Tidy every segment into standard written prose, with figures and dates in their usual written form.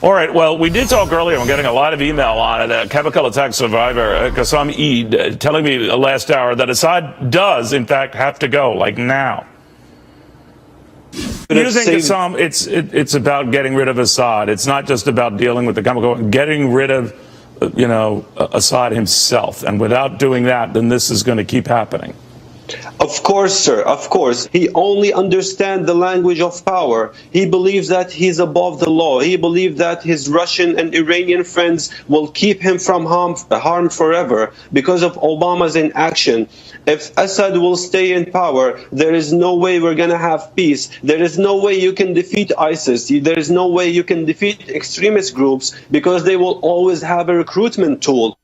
All right, well, we did talk earlier. I'm getting a lot of email on it. A chemical attack survivor, Qassam Eid, telling me last hour that Assad does, in fact, have to go, like now. Do you think, Qassam, it's about getting rid of Assad? It's not just about dealing with the chemical, getting rid of, Assad himself. And without doing that, then this is going to keep happening. Of course, sir, of course. He only understands the language of power. He believes that he's above the law. He believes that his Russian and Iranian friends will keep him from harm forever because of Obama's inaction. If Assad will stay in power, there is no way we're going to have peace. There is no way you can defeat ISIS. There is no way you can defeat extremist groups because they will always have a recruitment tool.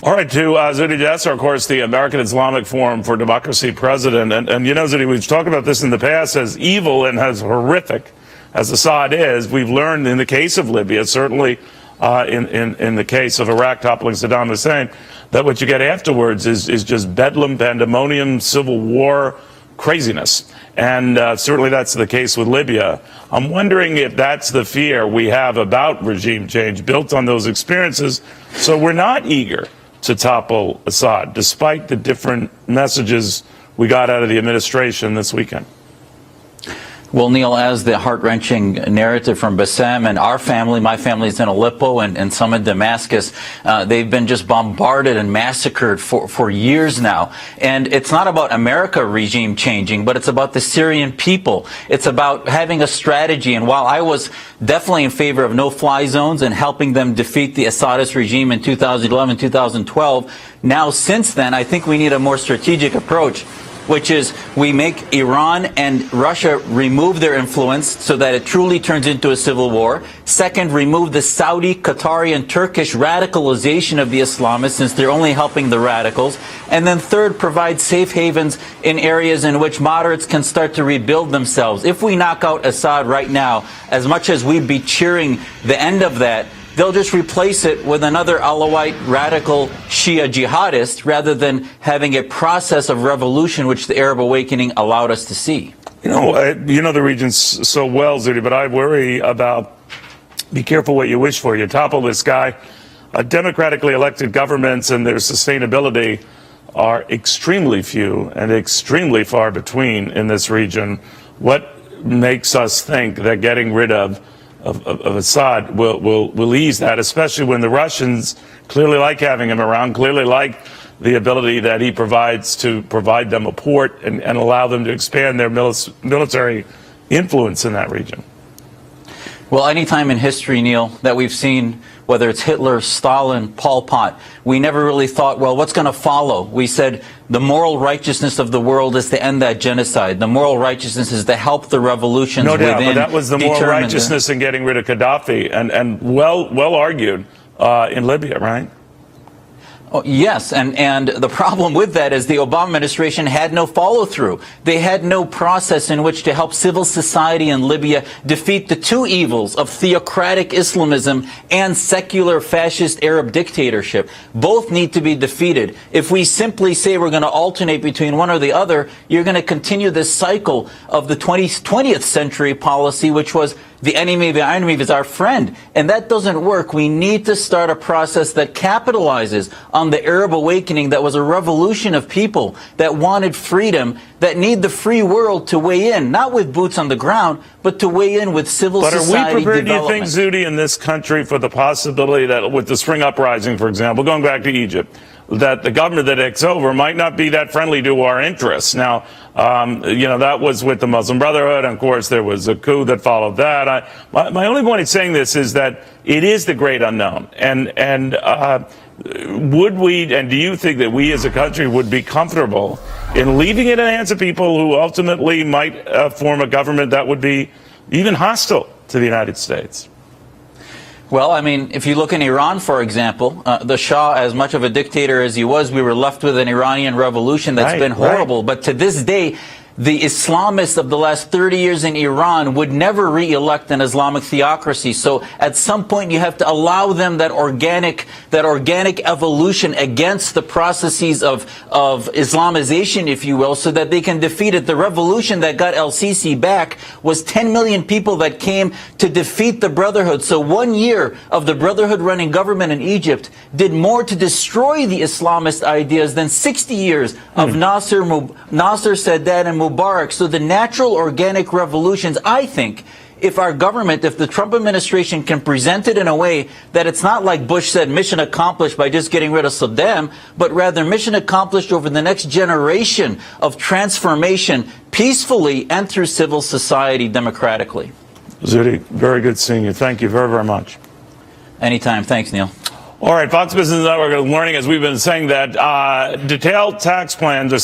All right, to Zuhdi Jasser, of course, the American Islamic Forum for Democracy president. And you know, Zuhdi, we've talked about this in the past, as evil and as horrific as Assad is. We've learned in the case of Libya, certainly in the case of Iraq toppling Saddam Hussein, that what you get afterwards is just bedlam, pandemonium, civil war, craziness. And certainly that's the case with Libya. I'm wondering if that's the fear we have about regime change built on those experiences. So we're not eager to topple Assad, despite the different messages we got out of the administration this weekend. Well, Neil, as the heart-wrenching narrative from Bassam and our family, my family's in Aleppo and some in Damascus, they've been just bombarded and massacred for years now. And it's not about America regime changing, but it's about the Syrian people. It's about having a strategy. And while I was definitely in favor of no-fly zones and helping them defeat the Assadist regime in 2011, 2012, now since then, I think we need a more strategic approach, which is we make Iran and Russia remove their influence so that it truly turns into a civil war. Second, remove the Saudi, Qatari, and Turkish radicalization of the Islamists, since they're only helping the radicals. And then third, provide safe havens in areas in which moderates can start to rebuild themselves. If we knock out Assad right now, as much as we'd be cheering the end of that, they'll just replace it with another Alawite radical Shia jihadist rather than having a process of revolution which the Arab awakening allowed us to see. You know the region so well, Zuhdi, but I worry about, be careful what you wish for. You topple this guy. Democratically elected governments and their sustainability are extremely few and extremely far between in this region. What makes us think that getting rid of Assad will ease that, especially when the Russians clearly like having him around, clearly like the ability that he provides to provide them a port and allow them to expand their military influence in that region. Well, any time in history, Neil, that we've seen, whether it's Hitler, Stalin, Pol Pot, we never really thought, well, what's going to follow? We said the moral righteousness of the world is to end that genocide. The moral righteousness is to help the revolutions within. No doubt, but that was the moral righteousness in getting rid of Gaddafi, and well argued in Libya, right? Oh, yes, and the problem with that is the Obama administration had no follow-through. They had no process in which to help civil society in Libya defeat the two evils of theocratic Islamism and secular fascist Arab dictatorship. Both need to be defeated. If we simply say we're going to alternate between one or the other, you're going to continue this cycle of the 20th century policy, which was the enemy of the enemy is our friend. And that doesn't work. We need to start a process that capitalizes on the Arab awakening that was a revolution of people that wanted freedom, that need the free world to weigh in, not with boots on the ground, but to weigh in with civil society development. But are we prepared, do you think, Zuhdi, in this country for the possibility that with the spring uprising, for example, going back to Egypt, that the government that takes over might not be that friendly to our interests? Now, that was with the Muslim Brotherhood, and of course there was a coup that followed that. My only point in saying this is that it is the great unknown, and would we, and do you think that we as a country would be comfortable in leaving it in the hands of people who ultimately might form a government that would be even hostile to the United States? Well, I mean, if you look in Iran, for example, the Shah, as much of a dictator as he was, we were left with an Iranian revolution that's been horrible. Right. But to this day, the Islamists of the last 30 years in Iran would never re-elect an Islamic theocracy. So at some point you have to allow them that organic evolution against the processes of Islamization, if you will, so that they can defeat it. The revolution that got el-Sisi back was 10 million people that came to defeat the Brotherhood. So 1 year of the Brotherhood running government in Egypt did more to destroy the Islamist ideas than 60 years of Nasser, Sadat, and Mubarak. So the natural organic revolutions, I think, if our government, if the Trump administration can present it in a way that it's not like Bush said, mission accomplished by just getting rid of Saddam, but rather mission accomplished over the next generation of transformation peacefully and through civil society democratically. Zuhdi, very good seeing you. Thank you very, very much. Anytime. Thanks, Neil. All right, Fox Business Network is learning, as we've been saying, that detailed tax plans are